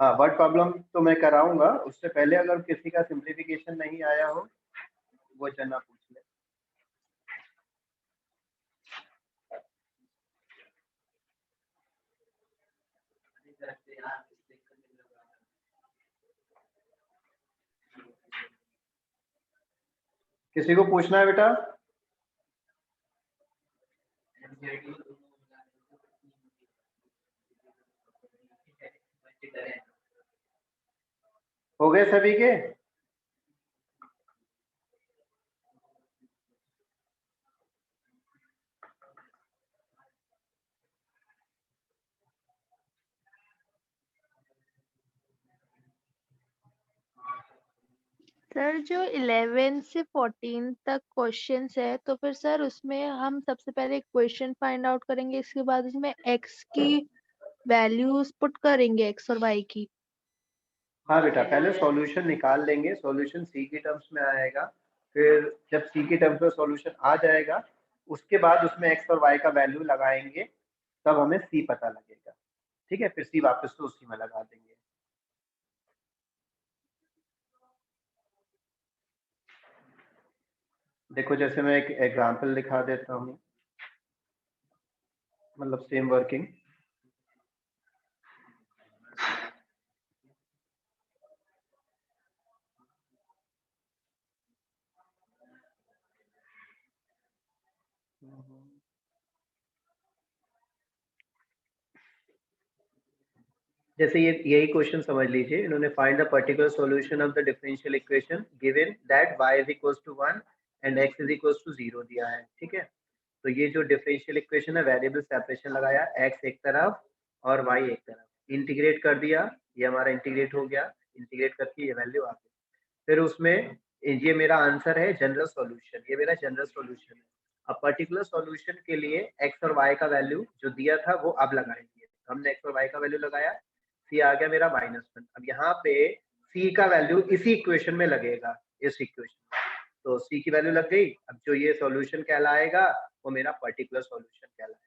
हाँ, word problem तो मैं कराऊंगा, उससे पहले अगर किसी का सिंप्लीफिकेशन नहीं आया हो वो जना पूछ ले। किसी को पूछना है बेटा? हो गए सभी के? सर जो 11 से 14 तक क्वेश्चंस है, तो फिर सर उसमें हम सबसे पहले इक्वेशन फाइंड आउट करेंगे, इसके बाद उसमें एक्स की वैल्यूज पुट करेंगे, एक्स और वाई की। हाँ बेटा, पहले सॉल्यूशन निकाल लेंगे, सॉल्यूशन सी की टर्म्स में आएगा, फिर जब सी की टर्म्स में सॉल्यूशन आ जाएगा उसके बाद उसमें एक्स और वाई का वैल्यू लगाएंगे, तब हमें सी पता लगेगा। ठीक है, फिर सी वापस से उसी में लगा देंगे। देखो जैसे मैं एक एग्जांपल दिखा देता हूँ, मतलब सेम वर्किंग। जैसे ये यही क्वेश्चन समझ लीजिए, इन्होंने find the particular solution of the differential equation given that y is equals to 1 and x is equals to 0 दिया है। ठीक है, तो ये जो डिफरेंशियल इक्वेशन है, वेरिएबल सेपरेशन लगाया, x एक तरफ और y एक तरफ, इंटीग्रेट कर दिया, ये हमारा इंटीग्रेट हो गया, इंटीग्रेट करके ये वैल्यू आ गई। फिर उसमें ये मेरा आंसर है, जनरल सॉल्यूशन, ये मेरा जनरल सॉल्यूशन है। अब पर्टिकुलर सॉल्यूशन के लिए x और y का वैल्यू जो दिया था वो अब लगाएंगे। हमने x और y का वैल्यू लगाया, c आ गया मेरा -1। अब यहाँ पे c का वैल्यू इसी इक्वेशन में लगेगा, इस इक्वेशन में, तो c की वैल्यू लग गई। अब जो ये सॉल्यूशन कहलाएगा वो मेरा पर्टिकुलर सॉल्यूशन कहलाएगा।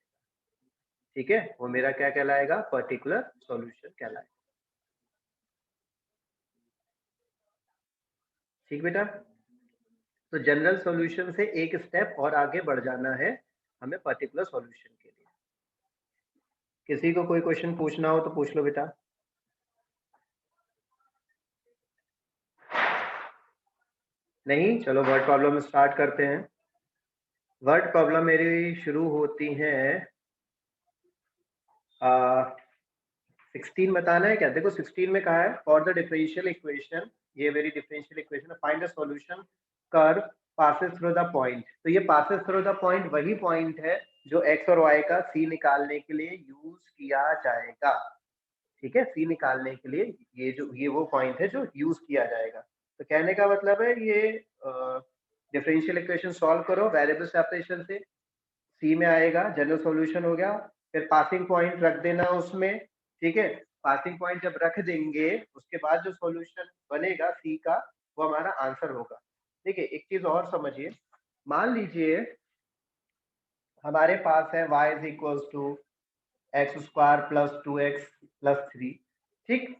ठीक है, वो मेरा क्या कहलाएगा? पर्टिकुलर सॉल्यूशन कहलाएगा। ठीक बेटा, तो जनरल सॉल्यूशन से एक स्टेप और आगे बढ़ जाना है हमें पर्टिकुलर सॉल्यूशन के लिए। किसी को कोई क्वेश्चन पूछना हो तो पूछ लो बेटा। नहीं, चलो वर्ड प्रॉब्लम स्टार्ट करते हैं। वर्ड प्रॉब्लम मेरी शुरू होती है 16 बताना है क्या? देखो 16 में कहा है फॉर द डिफरेंशियल इक्वेशन, ये मेरी differential equation, find the solution curve passes through the point. तो ये पासेस थ्रू द पॉइंट वही पॉइंट है जो एक्स और वाई का सी निकालने के लिए यूज किया जाएगा। ठीक है, सी निकालने के लिए ये वो पॉइंट है जो यूज किया जाएगा। तो कहने का मतलब है ये डिफरेंशियल इक्वेशन सॉल्व करो वेरिएबल सेपरेशन से, सी में आएगा, जनरल सॉल्यूशन हो गया। फिर पासिंग पॉइंट रख देना उसमें। ठीक है, पासिंग पॉइंट जब रख देंगे उसके बाद जो सॉल्यूशन बनेगा सी का वो हमारा आंसर होगा। ठीक है, एक चीज और समझिए, मान लीजिए हमारे पास है y is equals to x square plus 2x plus 3। ठीक,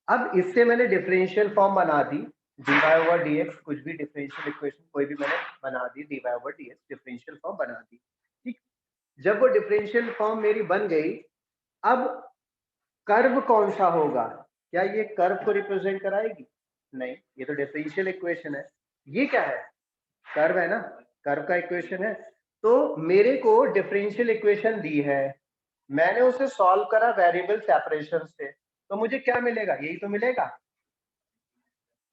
अब इससे मैंने डिफरेंशियल फॉर्म बना दी, dy ओवर dx, कुछ भी डिफरेंशियल इक्वेशन कोई भी मैंने बना दी, dy over dx differential form बना दी। ठीक, जब वो डिफरेंशियल फॉर्म मेरी बन गई, अब कर्व कौन सा होगा? क्या ये कर्व को रिप्रेजेंट कराएगी? नहीं, ये तो डिफरेंशियल इक्वेशन है। ये क्या है? कर्व है ना, कर्व का इक्वेशन है। तो मेरे को डिफरेंशियल इक्वेशन दी है, मैंने उसे सॉल्व करा वेरिएबल सेपरेशन से, तो मुझे क्या मिलेगा? यही तो मिलेगा।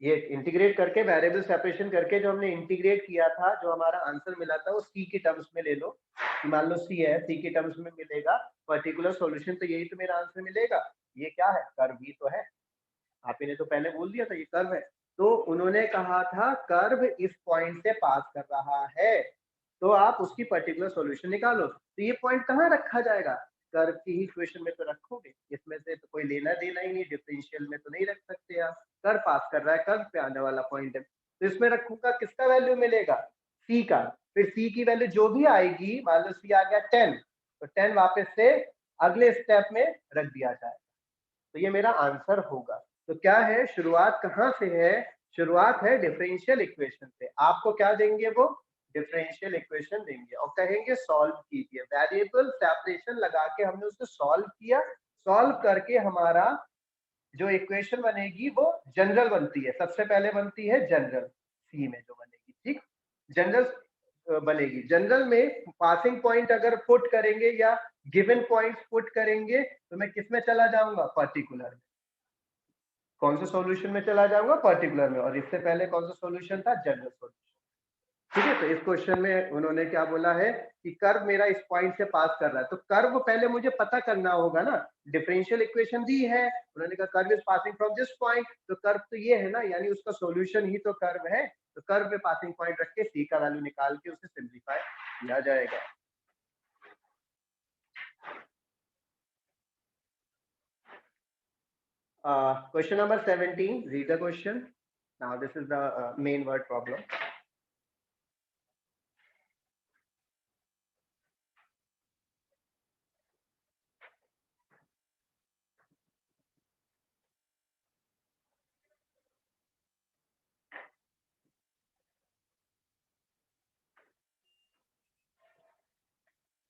ये इंटीग्रेट करके, वेरिएबल सेपरेशन करके जो हमने इंटीग्रेट किया था, जो हमारा आंसर मिला था वो सी की टर्म्स में ले लो। मान लो सी है, सी की टर्म्स में मिलेगा पर्टिकुलर सॉल्यूशन, तो यही तो मेरा आंसर मिलेगा। ये क्या है? कर्व ही तो है। आप ही ने तो पहले बोल दिया था ये कर्व है। तो उन्होंने कहा था कर्व इस पॉइंट से पास कर रहा है, तो आप उसकी पर्टिकुलर सॉल्यूशन निकालो। तो ये पॉइंट कहाँ रखा जाएगा? कर्व की ही इक्वेशन में तो रखोगे, इसमें से तो कोई लेना देना ही नहीं, डिफरेंशियल में तो नहीं रख सकते आप। कर्व पास कर रहा है, कर्व पे आने वाला पॉइंट है, तो इसमें रखूंगा, किसका वैल्यू मिलेगा? सी का। फिर सी की वैल्यू जो भी आएगी, मान लो सी आ गया 10, तो 10 वापस से अगले स्टेप में रख दिया जाएगा। तो ये मेरा आंसर होगा। तो क्या है, शुरुआत कहाँ से है? शुरुआत है डिफरेंशियल इक्वेशन से। आपको क्या देंगे? वो डिफरेंशियल इक्वेशन देंगे और कहेंगे सॉल्व कीजिए। वेरिएबल सेपरेशन लगा के हमने उसको सॉल्व किया। सॉल्व करके हमारा जो इक्वेशन बनेगी वो जनरल बनती है। सबसे पहले बनती है जनरल, सी में जो बनेगी, ठीक, जनरल बनेगी। जनरल में पासिंग पॉइंट अगर पुट करेंगे या गिवन पॉइंट्स पुट करेंगे तो मैं किस में चला जाऊंगा? पर्टिकुलर में। कौन से सॉल्यूशन में चला जाऊंगा? पर्टिकुलर में। और इससे पहले कौन सा सॉल्यूशन था? General solution. ठीक है, तो इस क्वेश्चन में उन्होंने क्या बोला है कि कर्व मेरा इस पॉइंट से पास कर रहा है। तो कर्व पहले मुझे पता करना होगा ना। डिफरेंशियल इक्वेशन दी है, उन्होंने कहा curve is passing from this point, तो कर्व तो ये है ना, यानी उसका सॉल्यूशन ही तो कर्व है। तो कर्व पे पासिंग पॉइंट रख के सी का वैल्यू निकाल के उसे सिंप्लीफाई किया जाएगा। Question number 17, read the question. Now this is the main word problem.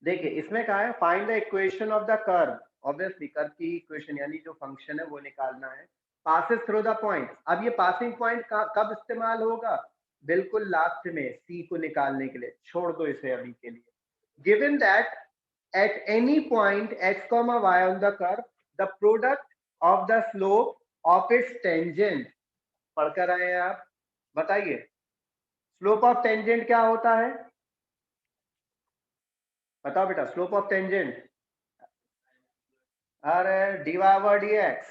देखिए इसमें कहा है find the equation of the curve. Obviously curve की इक्वेशन यानी जो फंक्शन है वो निकालना है। Passes through the point. अब ये पासिंग पॉइंट कब इस्तेमाल होगा? बिल्कुल लास्ट में, सी को निकालने के लिए। छोड़ दो इसे अभी के लिए। Given that at any point x, y on the curve the product of the slope of its tangent. पढ़कर आए हैं आप? बताइए स्लोप ऑफ टेंजेंट क्या होता है? बताओ बेटा, स्लोप ऑफ टेंजेंट। अरे dy over dx।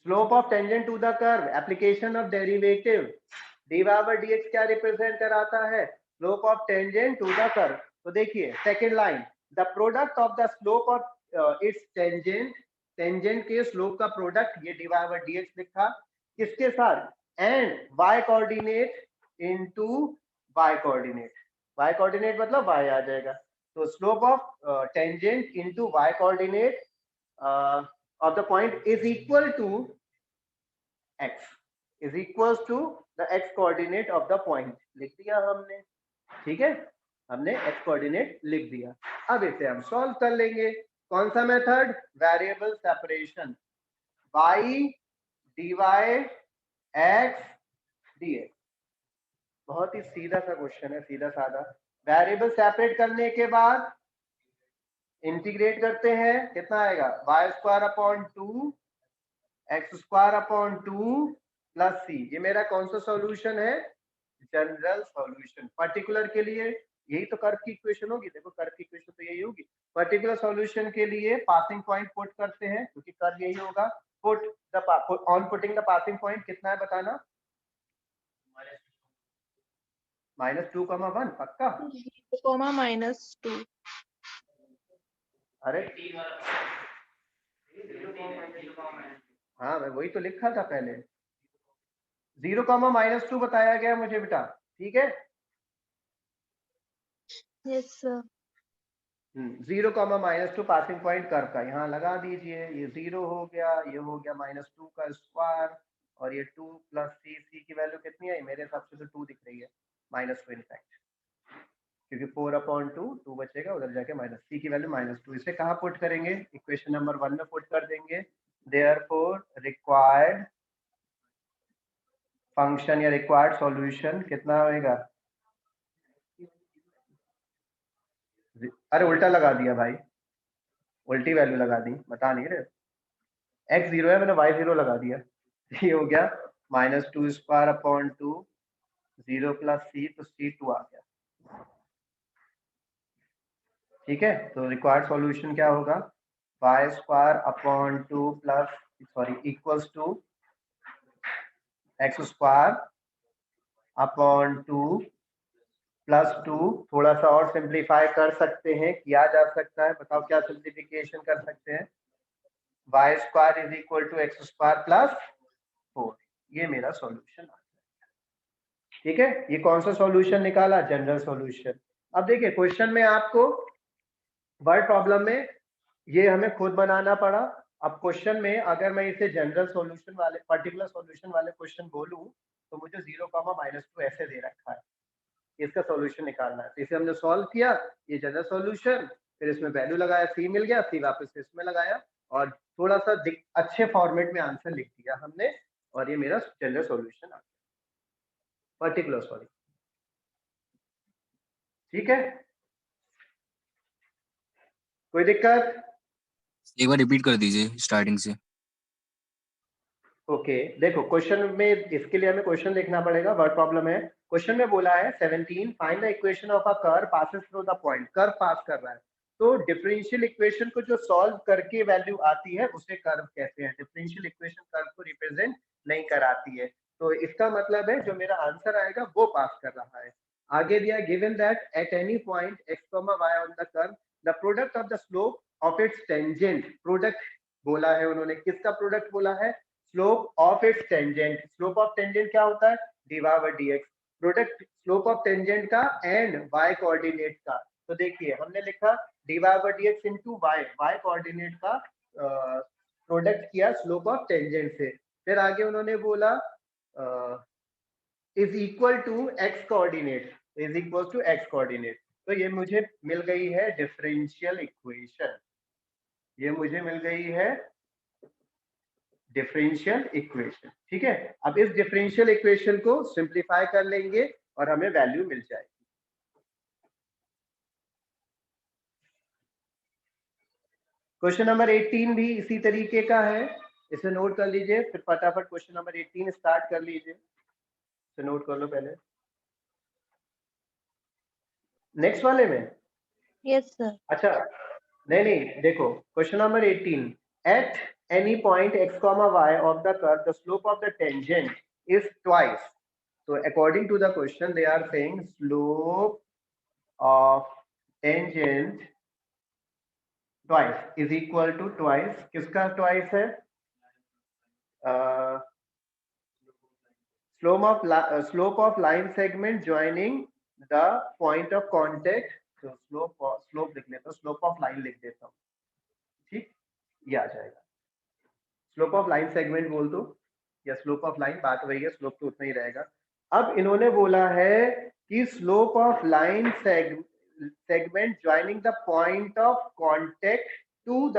Slope of tangent to the curve, application of derivative. dy over dx क्या रिप्रेजेंट कराता है? Slope of tangent to the curve. तो देखिए second line, the product of the slope of its tangent. Tangent के slope का product, ये dy over dx लिखा, किसके साथ? And y coordinate into y coordinate. y coordinate मतलब y आ जाएगा। तो slope of tangent into y coordinate of the point is equal to x, is equals to the x coordinate of the point। लिख दिया हमने, ठीक है, हमने x कोऑर्डिनेट लिख दिया। अब इसे हम सॉल्व कर लेंगे। कौन सा method? Variable separation, y dy x dx। बहुत ही सीधा सा क्वेश्चन है, सीधा साधा। वेरिएबल सेपरेट करने के बाद इंटीग्रेट करते हैं, कितना आएगा? Y square upon 2 x square upon 2 plus c. ये मेरा कौन सा सॉल्यूशन है? General solution. पर्टिकुलर के लिए यही तो कर्व की इक्वेशन होगी। देखो कर्व की इक्वेशन तो यही होगी। पर्टिकुलर सॉल्यूशन के लिए पासिंग पॉइंट पुट करते हैं क्योंकि कर्व यही होगा। Put the on putting the passing point कितना है बताना? -2,1 पक्का? -2। अरे हाँ मैं वही तो लिखा था पहले। 0,-2 बताया गया मुझे बेटा, ठीक है। Yes sir. 0,-2 passing point curve का यहाँ लगा दीजिए। ये 0 हो गया, ये हो गया -2 का स्क्वायर और ये 2 प्लस सी की वैल्यू कितनी है? मेरे हिसाब से तो 2 दिख रही है, -2 इनफैक्ट, क्योंकि 4/2 2 बचेगा, उधर जाके माइनस, सी की वैल्यू -2। इसे कहाँ पुट करेंगे? इक्वेशन नंबर 1 में पुट कर देंगे। देयरफॉर रिक्वायर्ड फंक्शन या रिक्वायर्ड सॉल्यूशन कितना होएगा? अरे उल्टा लगा दिया भाई, उल्टी वैल्यू लगा दी, बता नहीं रहे। x 0 है, मैंने y 0 लगा दिया। ये हो गया -2 स्क्वायर अपॉन 2 0 प्लस सी, तो सी 2 आ गया, ठीक है। तो रिक्वायर्ड सॉल्यूशन क्या होगा? y square upon 2 plus sorry equals to x square upon 2 plus 2। थोड़ा सा और सिंप्लीफाई कर सकते हैं, किया जा सकता है। बताओ क्या सिंप्लीफिकेशन कर सकते हैं? Y square is equal to x square plus 4। ये मेरा सॉल्यूशन आ गया, ठीक है। ये कौन सा सॉल्यूशन निकाला? General solution. अब देखिए क्वेश्चन में आपको वर्ड प्रॉब्लम में ये हमें खुद बनाना पड़ा। अब क्वेश्चन में अगर मैं इसे जनरल सॉल्यूशन वाले पर्टिकुलर सॉल्यूशन वाले क्वेश्चन बोलूं तो मुझे 0, -2 ऐसे दे रखा है, इसका सॉल्यूशन निकालना है। तो इसे हमने सॉल्व किया, ये जनरल सॉल्यूशन, फिर इसमें वैल्यू लगाया, सी मिल गया, सी वापस से इसमें लगाया और थोड़ा सा अच्छे फॉर्मेट में आंसर लिख दिया हमने और ये मेरा जनरल सॉल्यूशन आ गया, पर्टिकुलर सॉल्यूशन। ठीक है, कोई दिक्कत? एक बार रिपीट कर दीजिए स्टार्टिंग से। ओके देखो क्वेश्चन में, इसके लिए हमें क्वेश्चन लिखना पड़ेगा, वर्ड प्रॉब्लम है। क्वेश्चन में बोला है 17 find the equation of a curve passes through the point. Curve pass कर रहा है, तो डिफरेंशियल इक्वेशन को जो सॉल्व करके वैल्यू आती है उसे कर्व कहते हैं। डिफरेंशियल इक्वेशन कर्व को रिप्रेजेंट नहीं कराती है, तो इसका मतलब है जो मेरा आंसर आएगा वो पास कर रहा है। आगे दिया given that at any point x, y on the curve the product of the slope of its tangent. Product बोला है उन्होंने, किसका प्रोडक्ट बोला है? Slope of its tangent. Slope of tangent क्या होता है? dy/dx। Product slope of tangent का एंड y कोऑर्डिनेट का। तो देखिए हमने लिखा dy/dx इनटू y कोऑर्डिनेट का प्रोडक्ट किया स्लोप ऑफ टेंजेंट से। फिर आगे उन्होंने बोला is equal to x coordinate, is equal to x coordinate. तो ये मुझे मिल गई है डिफरेंशियल इक्वेशन, ये मुझे मिल गई है डिफरेंशियल इक्वेशन। ठीक है, अब इस डिफरेंशियल इक्वेशन को सिंप्लीफाई कर लेंगे और हमें वैल्यू मिल जाएगी। क्वेश्चन नंबर 18 भी इसी तरीके का है, इसे नोट कर लीजिए, फिर फटाफट क्वेश्चन नंबर 18 स्टार्ट कर लीजिए। इसे नोट कर लो पहले, नेक्स्ट वाले में। Yes sir. अच्छा नहीं देखो question number 18, at any point x, y of the curve the slope of the tangent is twice. So according to the question, they are saying slope of tangent twice is equal to twice. किसका twice है? Slope of line segment joining the point of contact. So slope लिख लेता हूँ, slope of line लिख देता हूँ, ठीक, ये आ जाएगा। स्लोप ऑफ लाइन सेगमेंट बोल दो या स्लोप ऑफ लाइन, बात वही है, स्लोप तो उतना ही रहेगा। अब इन्होंने बोला है कि slope of line segment joining the point of contact to the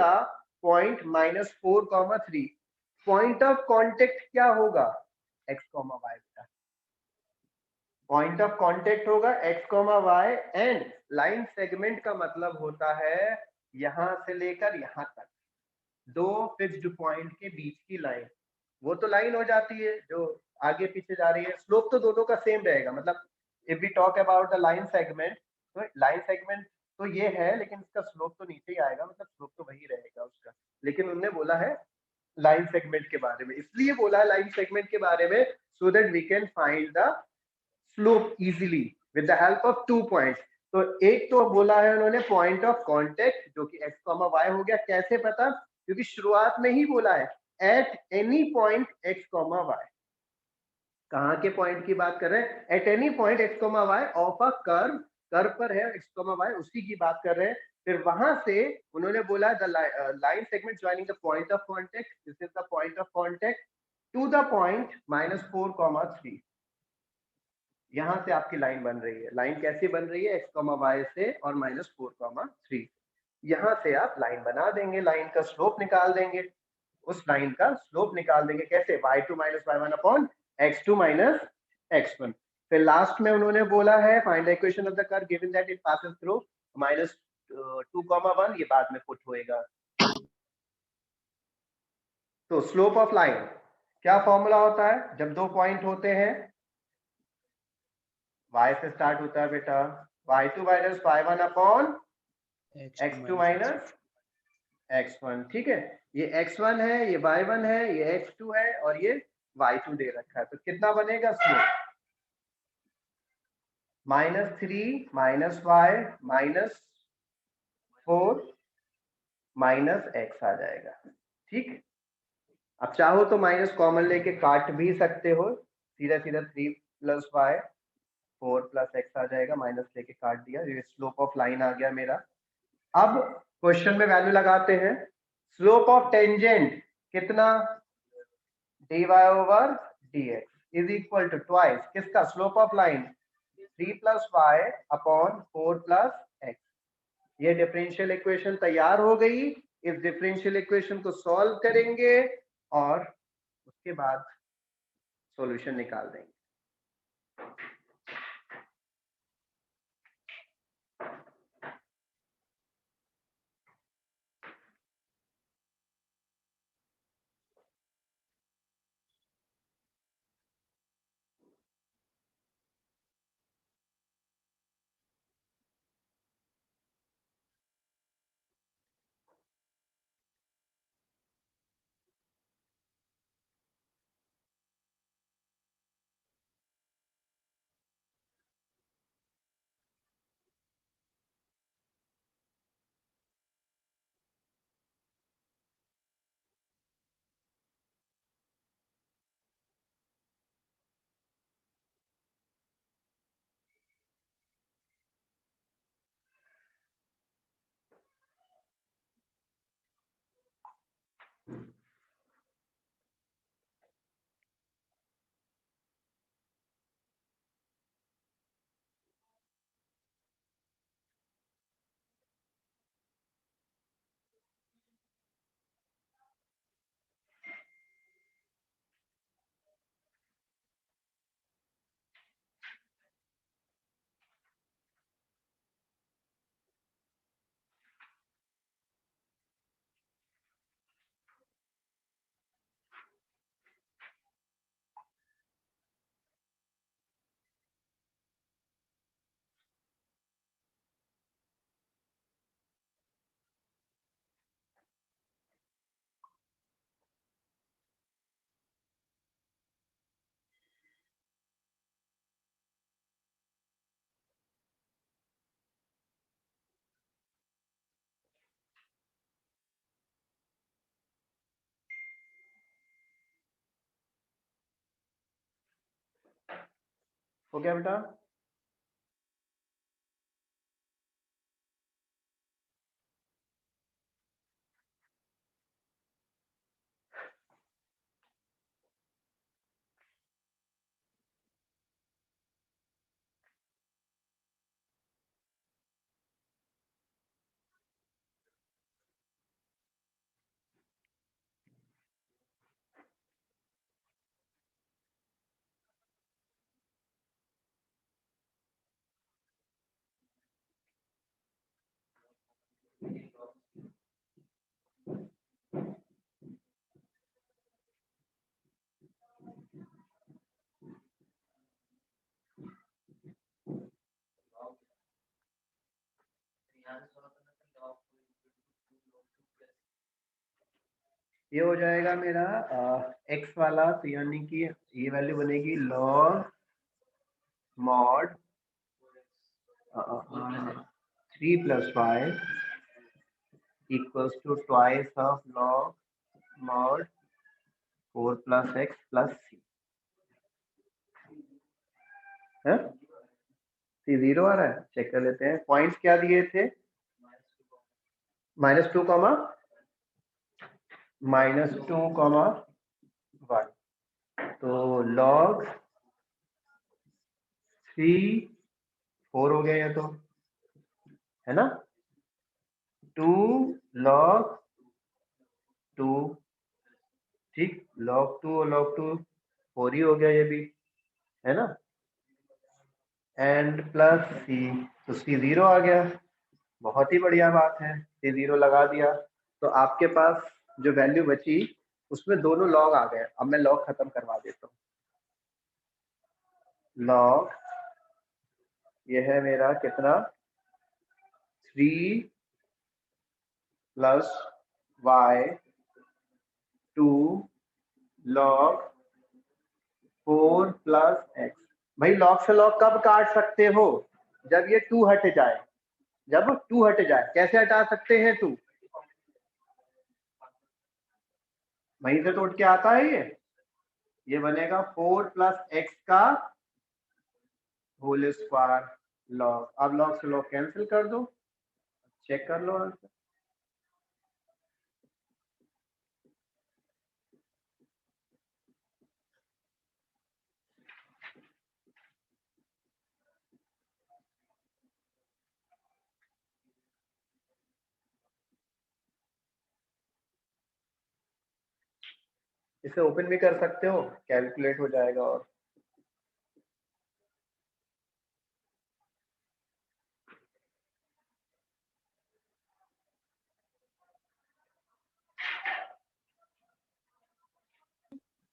point -4,3। Point of contact क्या होगा? x, y का पॉइंट ऑफ कांटेक्ट होगा x, y and line segment का मतलब होता है यहां से लेकर यहां तक, दो फिक्स्ड पॉइंट के बीच की लाइन। वो तो लाइन हो जाती है जो आगे पीछे जा रही है, स्लोप तो दोनों का सेम रहेगा। मतलब if we talk about the line segment, तो लाइन सेगमेंट तो ये है लेकिन इसका स्लोप तो नीचे ही आएगा, मतलब स्लोप तो वही रहेगा उसका। लेकिन उन्होंने बोला है लाइन सेगमेंट के बारे में, इसलिए बोला है लाइन सेगमेंट के बारे में, so that we can find the slope easily with the help of 2 points. तो एक तो बोला है उन्होंने पॉइंट ऑफ कांटेक्ट जो कि x, y हो गया। कैसे पता? क्योंकि शुरुआत में ही बोला है at any point x, y। कहाँ के पॉइंट की बात कर रहे हैं? At any point x, y of a curve. Curve पर है x, y, उसी की बात कर रहे हैं। फिर वहां से उन्होंने बोला the line segment joining the point of contact, this is the point of contact to the point -4,3। यहां से आपकी लाइन बन रही है। लाइन कैसी बन रही है? x, y से और -4,3। यहां से आप लाइन बना देंगे, लाइन का स्लोप निकाल देंगे, उस लाइन का स्लोप निकाल देंगे। कैसे? y2 - y1 upon x2 - x1। फिर लास्ट में उन्होंने बोला है find the equation of the curve given that it passes through -2, 1, ये बाद में पुट होएगा। तो स्लोप ऑफ लाइन क्या फॉर्मूला होता है जब दो पॉइंट होते हैं? y से स्टार्ट होता है बेटा, y2 - y1 upon x2 - x1। ठीक है, ये x1 है, ये y1 है, ये x2 है और ये y2 दे रखा है। तो कितना बनेगा स्लोप? -3 - y -4 -x आ जाएगा। ठीक, अब चाहो तो माइनस कॉमन लेके काट भी सकते हो, सीधा सीधा 3 + y 4 + x आ जाएगा, माइनस लेके काट दिया, ये स्लोप ऑफ लाइन आ गया मेरा। अब क्वेश्चन में वैल्यू लगाते हैं। स्लोप ऑफ टेंजेंट कितना, dy over dx is equal to twice किसका, slope of line 3 + y upon 4 + x। ये डिफरेंशियल इक्वेशन तैयार हो गई। इस डिफरेंशियल इक्वेशन को सॉल्व करेंगे और उसके बाद सॉल्यूशन निकाल देंगे। हो गया बेटा? ये हो जाएगा मेरा x वाला, तो यानी कि ये वैल्यू बनेगी log mod 3 + y equals to twice of log mod 4 + x + c है। c 0 आ रहा है, चेक कर लेते हैं। पॉइंट्स क्या दिए थे, -2, -1। तो log 3 4 हो गया ये तो, है ना। 2 log 2, ठीक, log 2 और log 2 4 ही हो गया ये भी, है ना। एंड प्लस c, तो c 0 आ गया। बहुत ही बढ़िया बात है, c 0 लगा दिया। तो आपके पास जो वैल्यू बची उसमें दोनों लॉग आ गए। अब मैं लॉग खत्म करवा देता हूँ। लॉग ये है मेरा कितना, 3 + y 2 log 4 + x। भाई लॉग से लॉग कब काट सकते हो, जब ये 2 हट जाए। जब 2 हट जाए, कैसे हटा सकते हैं 2, वहीं से तो उठ के आता है ये बनेगा 4 + x का होल स्क्वायर लॉग। अब लॉग से लॉग कैंसिल कर दो, चेक कर लो आंसर। इसे ओपन भी कर सकते हो, कैलकुलेट हो जाएगा। और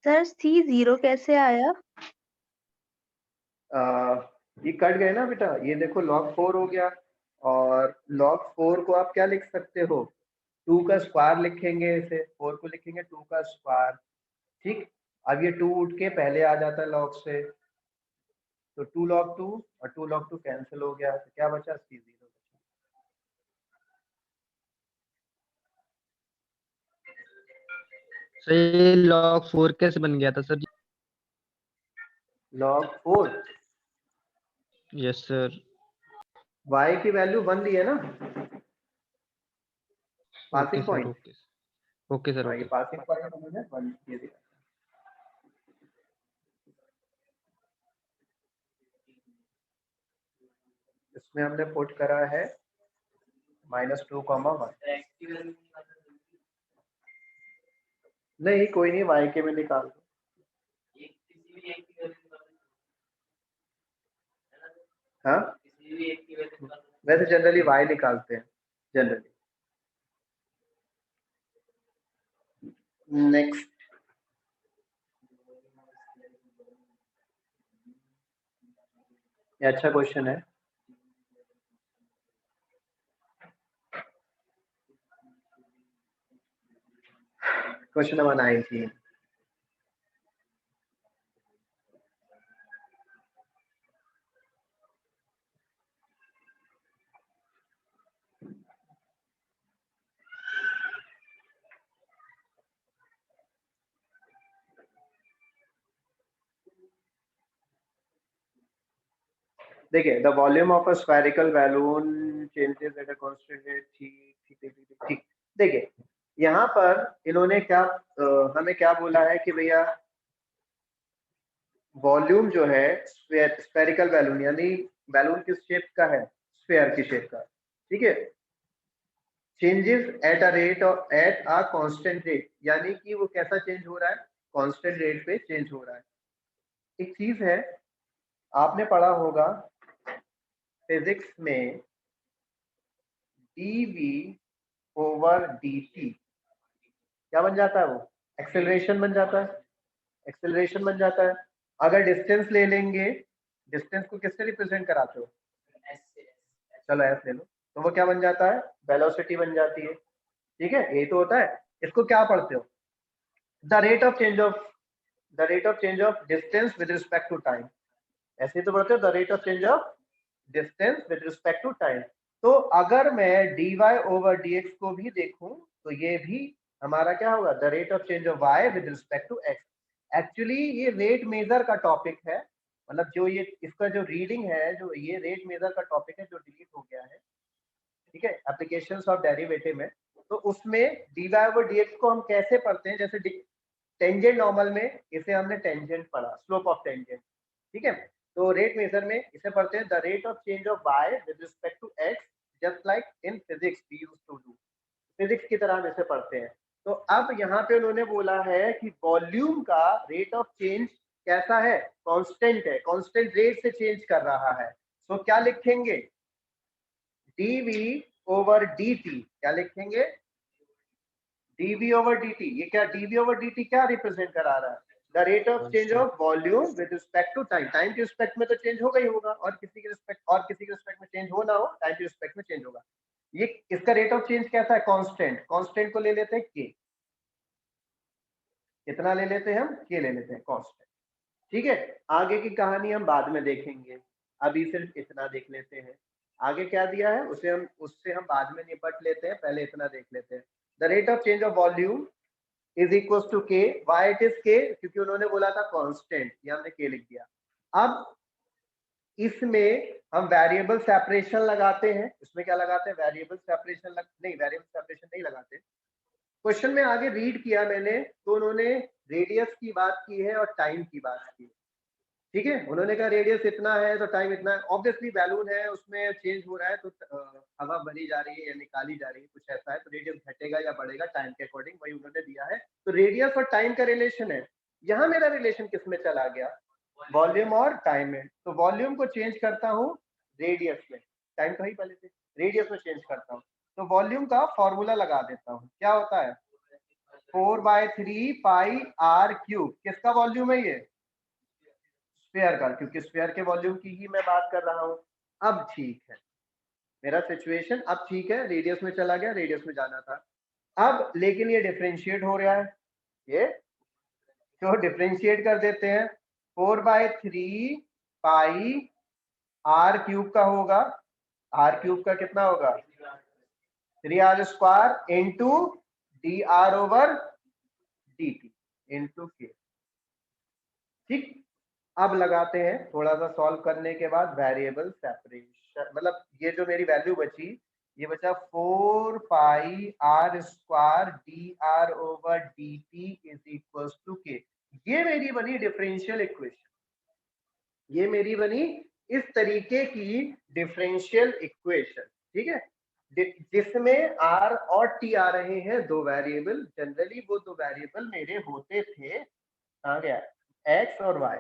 सर C0 कैसे आया? ये कट गए ना बेटा, ये देखो log 4 हो गया, और log 4 को आप क्या लिख सकते हो, 2 का स्क्वायर लिखेंगे, इसे 4 को लिखेंगे 2 का स्क्वायर, ठीक। अब ये 2 उठ के पहले आ जाता है log से, तो 2 log 2 और 2 log 2 कैंसिल हो गया, तो क्या बचा, C0 बचा। सर ये log 4 कैसे बन गया था sir? log 4 yes sir. y की वैल्यू 1 दी है ना, okay passing sir, point. Okay sir, हाँ, ये ओके। पासिंग पॉइंट हमने 1 ये दिया। इसमें हमने पुट करा है -2,1। नहीं कोई नहीं, y के में निकाल दो। हाँ, वैसे जनरली y निकालते हैं जनरली। नेक्स्ट, ये अच्छा क्वेश्चन है। Question number 19। देखिए, the volume of a spherical balloon changes at a constant rate. ठीक। देखिए यहाँ पर इन्होंने क्या हमें क्या बोला है कि भैया वॉल्यूम जो है स्फेरिकल बैलून, यानी बैलून किस शेप का है, स्फेयर की शेप का, ठीक है। Changes at a constant rate, यानी कि वो कैसा चेंज हो रहा है, कांस्टेंट रेट पे चेंज हो रहा है। एक चीज है, आपने पढ़ा होगा फिजिक्स में dv ओवर dt क्या बन जाता है, वो एक्सेलरेशन बन जाता है, एक्सेलरेशन बन जाता है। अगर डिस्टेंस ले लेंगे, डिस्टेंस को किससे रिप्रेजेंट कराते हो, चलो एस ले लो, तो वो क्या बन जाता है, वेलोसिटी बन जाती है, ठीक है। ये तो होता है। इसको क्या पढ़ते हो, the rate of change of distance with respect to time, ऐसे तो पढ़ते हो, the rate of change of distance with respect to time. तो अगर मैं dy ओवर dx को भी देखूं, तो ये भी हमारा क्या होगा, the rate of change of y with respect to x। Actually ये रेट मेजर का टॉपिक है, मतलब जो ये इसका जो रीडिंग है, जो ये रेट मेजर का टॉपिक है, जो डिलीट हो गया है, ठीक है, एप्लीकेशंस ऑफ डेरिवेटिव में। तो उसमें dy ओवर dx को हम कैसे पढ़ते हैं, जैसे टेंजेंट नॉर्मल में इसे हमने टेंजेंट पढ़ा, स्लोप ऑफ टेंजेंट, ठीक है। तो रेट मेजर में इसे पढ़ते हैं the rate of change of y with respect to x, just like in physics we used to do, physics की तरह हम इसे पढ़ते हैं। तो अब यहाँ पे उन्होंने बोला है कि वॉल्यूम का रेट ऑफ चेंज कैसा है, कांस्टेंट है, कांस्टेंट रेट से चेंज कर रहा है। तो क्या लिखेंगे, dv ओवर dt, क्या लिखेंगे, dv ओवर dt। ये क्या dv ओवर dt क्या रिप्रेजेंट करा रहा है, the rate of change of volume with respect to time. Time के रिस्पेक्ट में तो चेंज होगा ही होगा, और किसी के रिस्पेक्ट में चेंज हो ना हो, टाइम के रिस्पेक्ट में चेंज होगा। ये इसका रेट ऑफ चेंज कैसा है, कांस्टेंट, कांस्टेंट को ले लेते हैं k, कितना ले लेते हैं हम, k ले लेते हैं, कांस्टेंट, ठीक है। आगे की कहानी हम बाद में देखेंगे, अभी सिर्फ इतना देख लेते हैं। आगे क्या दिया है उससे हम बाद में निपट लेते हैं, पहले इतना देख लेते हैं। The rate of change of volume is equal to k, why it is k, क्योंकि उन्होंने बोला था कांस्टेंट, ये हमने k लिख दिया। अब इसमें हम वेरिएबल सेपरेशन लगाते हैं, इसमें क्या लगाते हैं, वेरिएबल सेपरेशन नहीं लगाते। क्वेश्चन में आगे रीड किया मैंने, तो उन्होंने रेडियस की बात की है और टाइम की बात की है, ठीक है, उन्होंने कहा रेडियस इतना है तो टाइम इतना है। ऑब्वियसली बैलून है, उसमें चेंज हो रहा है तो हवा भरी जा रही है या निकाली जा रही है, कुछ ऐसा है, तो रेडियस घटेगा या बढ़ेगा टाइम के अकॉर्डिंग, वही उन्होंने दिया है। तो रेडियस और टाइम का रिलेशन है। यहाँ मेरा रिलेशन किस में चला गया, वॉल्यूम और टाइम में। तो वॉल्यूम को चेंज करता हूँ रेडियस में, टाइम तो ही पहले से, रेडियस में चेंज करता हूँ। तो वॉल्यूम का फॉर्मूला लगा देता हूँ, क्या होता है 4/3 पाई आर क्यूब। किसका वॉल्यूम है ये, स्फीयर का, क्योंकि स्फीयर के वॉल्यूम की ही मैं बात कर रहा हूँ। अब ठीक है, मेरा सिचुएशन अब ठीक है, रेडियस में चला गया, रेडियस में जाना था। अब लेकिन ये डिफरेंशिएट हो रहा है, ये तो डिफरेंशिएट कर देते हैं। 4/3 पाई आर क्यूब का होगा, आर क्यूब का कितना होगा 3r² इंटू dr/dt इंटू के। ठीक, अब लगाते हैं थोड़ा सा सॉल्व करने के बाद वेरिएबल सेपरेशन, मतलब ये जो मेरी वैल्यू बची, ये बचा 4 pi r² dr/dt is equals to के। ये मेरी बनी डिफरेंशियल इक्वेशन, ये मेरी बनी इस तरीके की डिफरेंशियल इक्वेशन। ठीक है, जिसमें r और t आ रहे हैं, दो वेरिएबल। जनरली वो दो वेरिएबल मेरे होते थे, आ गया x और y,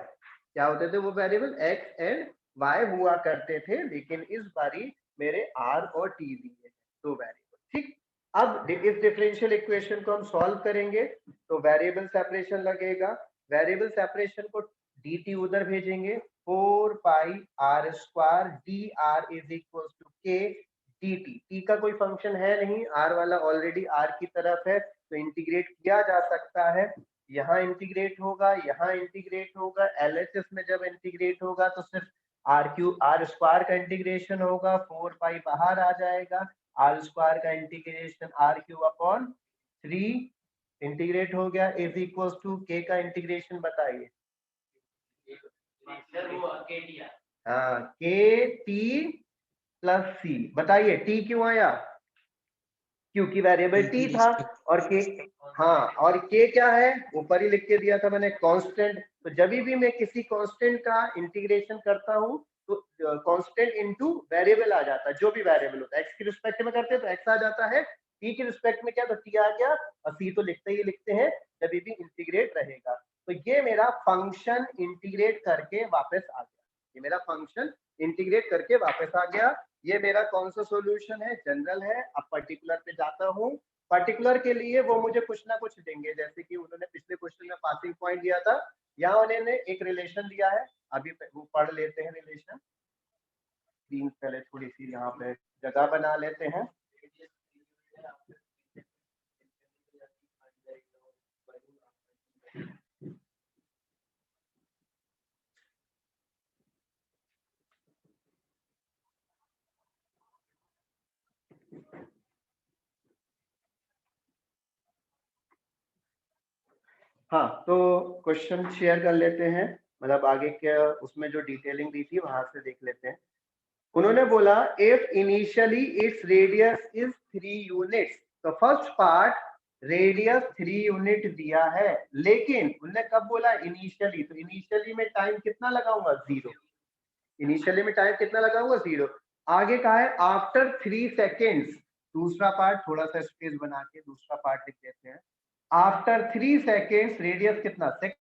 क्या होते थे वो वेरिएबल, x एंड y हुआ करते थे, लेकिन इस बारी मेरे r और t दिए दो वेरिएबल। ठीक, अब इस डिफरेंशियल इक्वेशन को हम सॉल्व करेंगे तो वेरिएबल सेपरेशन लगेगा। वेरिएबल सेपरेशन को dt उधर भेजेंगे, 4 pi r² dr is equal to k dt। t का कोई फंक्शन है नहीं, r वाला ऑलरेडी r की तरफ है, तो इंटीग्रेट किया जा सकता है। यहाँ इंटीग्रेट होगा, यहाँ इंटीग्रेट होगा, LHS में जब इंटीग्रेट होगा तो सिर्फ r² का इंटीग्रेशन होगा, 4 पाई बाहर आ जाएगा, r² का इंटीग्रेशन r³ इंटीग्रेट हो गया इज इक्वल टू k का इंटीग्रेशन बताइए। हाँ, KT प्लस C। बताइए t क्यों आया, क्योंकि वेरिएबल t था, और k, हाँ, और k क्या है, ऊपर ही लिख के दिया था मैंने, कांस्टेंट। तो जब भी मैं किसी कांस्टेंट का इंटीग्रेशन करता हूँ तो कांस्टेंट इनटू वेरिएबल आ जाता है, जो भी वेरिएबल होता है। x की रिस्पेक्ट में करते हैं तो x आ जाता है, t की रिस्पेक्ट में क्या तो t आ गया, और c तो लिखते ही लिखते हैं जब भी इंटीग्रेट रहेगा। तो ये मेरा फंक्शन इंटीग्रेट करके वापस आ गया, ये मेरा फंक्शन इंटीग्रेट करके वापस आ गया। ये मेरा कौन सा सॉल्यूशन है, जनरल है। अब पर्टिकुलर पे जाता हूँ, पर्टिकुलर के लिए वो मुझे कुछ ना कुछ देंगे, जैसे कि उन्होंने पिछले क्वेश्चन में पासिंग पॉइंट दिया था, यहाँ उन्होंने एक रिलेशन दिया है, अभी वो पढ़ लेते हैं रिलेशन। पहले थोड़ी सी यहाँ पे जगह बना लेते हैं। हाँ, तो क्वेश्चन शेयर कर लेते हैं, मतलब आगे क्या उसमें जो डिटेलिंग दी थी वहां से देख लेते हैं। उन्होंने बोला if initially its radius is 3 units, तो फर्स्ट पार्ट रेडियस 3 यूनिट दिया है, लेकिन उन्होंने कब बोला इनिशियली, तो इनिशियली में टाइम कितना लगाऊंगा 0, इनिशियली में टाइम कितना लगाऊंगा 0। आगे कहा है आफ्टर 3 सेकेंड्स, दूसरा पार्ट थोड़ा सा स्पेस बना के दूसरा पार्ट लिख देते हैं। आफ्टर 3 सेकेंड्स रेडियस कितना,